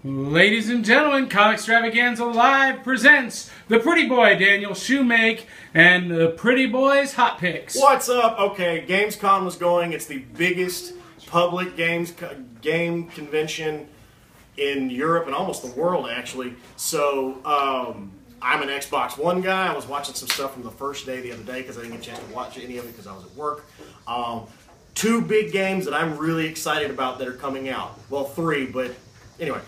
Ladies and gentlemen, Comixstravaganza Live presents the pretty boy Daniel Shoemake and the pretty boy's hot picks. What's up? Okay, Gamescom was going. It's the biggest public game convention in Europe and almost the world, actually. So I'm an Xbox One guy. I was watching some stuff from the first day the other day because I didn't get a chance to watch any of it because I was at work. Two big games that I'm really excited about that are coming out. Well, three, but anyway.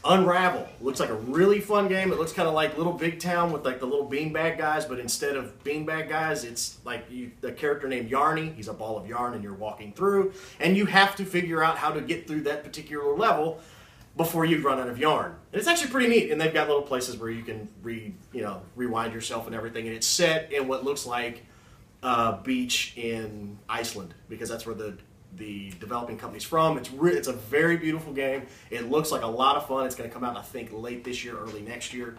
Unravel looks like a really fun game. It looks kind of like Little Big Town with like the little beanbag guys, but instead of beanbag guys, it's like the character named Yarny. He's a ball of yarn, and you're walking through, and you have to figure out how to get through that particular level before you run out of yarn. And it's actually pretty neat. And they've got little places where you can rewind yourself and everything. And it's set in what looks like a beach in Iceland because that's where the developing company's from. It's a very beautiful game. It looks like a lot of fun. It's going to come out, I think, late this year, early next year.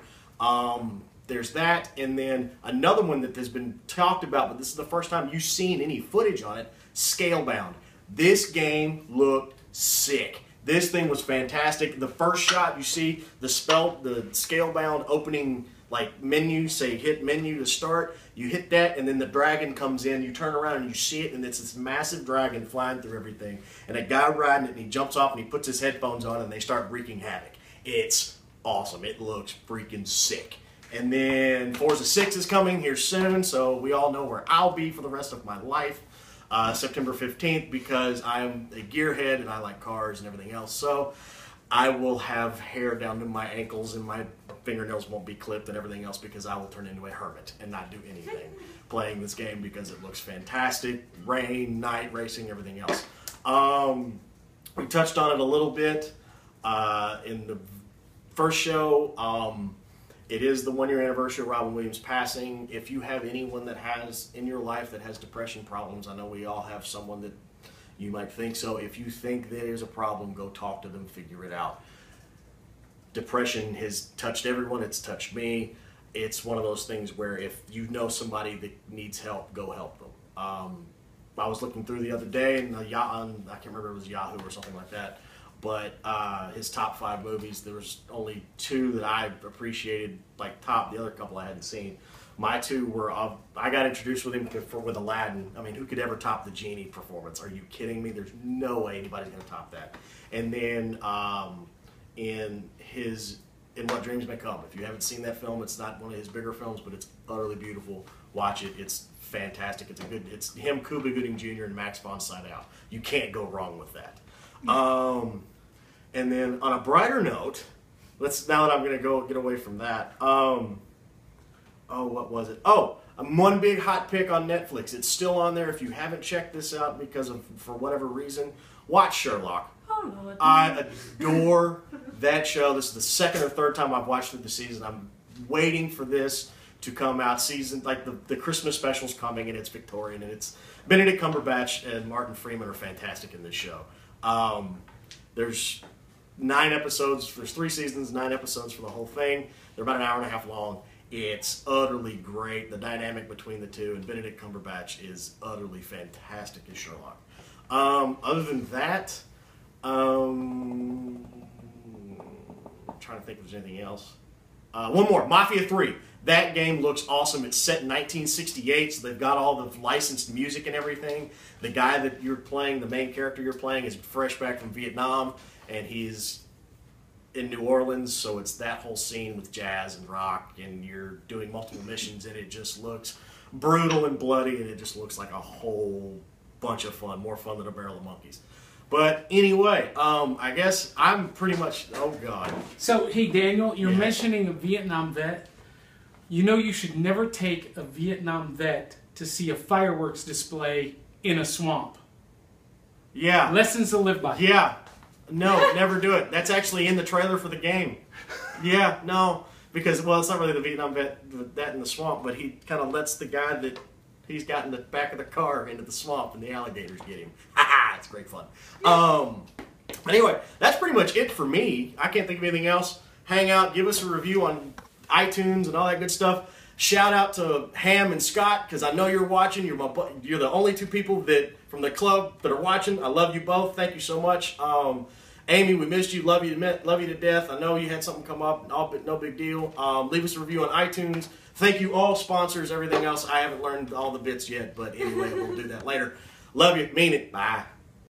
There's that, and then another one that has been talked about, but this is the first time you've seen any footage on it, Scalebound. This game looked sick. This thing was fantastic. The first shot, you see the Scalebound opening like menu, say hit menu to start. You hit that, and then the dragon comes in. You turn around, and you see it, and it's this massive dragon flying through everything. And a guy riding it, and he jumps off, and he puts his headphones on, and they start wreaking havoc. It's awesome. It looks freaking sick. And then Forza 6 is coming here soon, so we all know where I'll be for the rest of my life. September 15th, because I'm a gearhead, and I like cars and everything else. So I will have hair down to my ankles, and my fingernails won't be clipped and everything else because I will turn into a hermit and not do anything playing this game because it looks fantastic. Rain, night racing, everything else. We touched on it a little bit in the first show. It is the one-year anniversary of Robin Williams passing. If you have anyone that has in your life that has depression problems, I know we all have someone that you might think so. If you think there's a problem, go talk to them, figure it out. Depression has touched everyone. It's touched me. It's one of those things where if you know somebody that needs help, go help them. I was looking through the other day, and I can't remember if it was Yahoo or something like that, but his top 5 movies, there was only 2 that I appreciated, like top. The other couple I hadn't seen. My 2 were, I got introduced with him with Aladdin. I mean, who could ever top the genie performance? Are you kidding me? There's no way anybody's going to top that. And then in What Dreams May Come. If you haven't seen that film, it's not one of his bigger films, but it's utterly beautiful. Watch it. It's fantastic. It's him, Cuba Gooding Jr., and Max von Sydow. You can't go wrong with that. And then on a brighter note, now that I'm going to get away from that. What was it? One big hot pick on Netflix. It's still on there. If you haven't checked this out for whatever reason, watch Sherlock. I adore that show. This is the second or third time I've watched through the season. I'm waiting for this to come out. The Christmas special's coming, and it's Victorian, and it's Benedict Cumberbatch and Martin Freeman are fantastic in this show. There's 9 episodes. There's 3 seasons, 9 episodes for the whole thing. They're about an hour and a half long. It's utterly great. The dynamic between the two, and Benedict Cumberbatch is utterly fantastic as Sherlock. Other than that, I'm trying to think if there's anything else. One more, Mafia 3. That game looks awesome. It's set in 1968, so they've got all the licensed music and everything. The guy that you're playing, the main character you're playing, is fresh back from Vietnam, and he's in New Orleans, so it's that whole scene with jazz and rock, and you're doing multiple missions, and it just looks brutal and bloody, and it just looks like a whole bunch of fun, more fun than a barrel of monkeys. But anyway, I guess I'm pretty much, oh God. So, hey Daniel, you're mentioning a Vietnam vet. You know you should never take a Vietnam vet to see a fireworks display in a swamp. Yeah. Lessons to live by. Yeah. No, never do it. That's actually in the trailer for the game. Yeah, no. Because, well, it's not really the Vietnam vet that in the swamp, but he kind of lets the guy that he's got in the back of the car into the swamp, and the alligators get him. Ha-ha! It's great fun. Anyway, that's pretty much it for me. I can't think of anything else. Hang out, give us a review on iTunes and all that good stuff. Shout out to Ham and Scott, because I know you're watching. You're the only 2 people from the club that are watching. I love you both. Thank you so much. Amy, we missed you. Love you to death. I know you had something come up. No big deal. Leave us a review on iTunes. Thank you all sponsors, everything else. I haven't learned all the bits yet, but anyway, we'll do that later. Love you. Mean it. Bye.